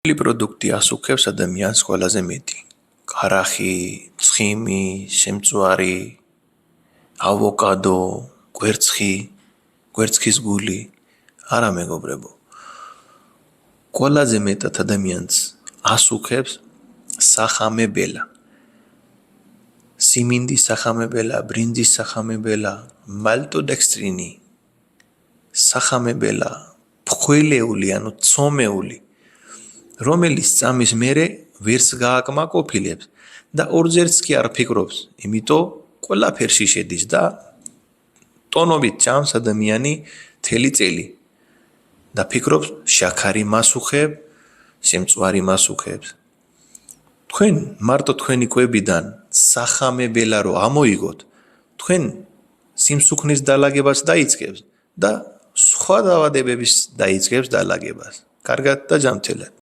Ყველი პროდუქტი ასუქებს ადამიანს ყველაზე მეტი. Ქარახი, ცხიმი, შემწვარი, ავოკადო, გვერცხის გული. არა მეგობრებო. ყველაზე მეტად ადამიანს ასუქებს სახამებელა. სიმინდის სახამებელა, ბრინძის სახამებელა, მალტოდექსტრინი, სახამებელა, ფხველეული, ანუ ცომეული, რომელიც წამის მერე ვერც გააკმაყოფილებს და ორჯერც კი არ ფიქრობს, იმიტომ ყველაფერში შედის და ტონობით ჭამს ადამიანი მთელი წელი და ფიქრობს შაქარი მასუხებ, შემწვარი მასუხებს. თქვენ მარტო თქვენი კვებიდან სახამებელა რო ამოიგოთ, თქვენ სიმსუქნის დალაგებას დაიწყებს და სხვა დაავადებების დაიწყებს დალაგებას. კარგად და ჯანმრთელად.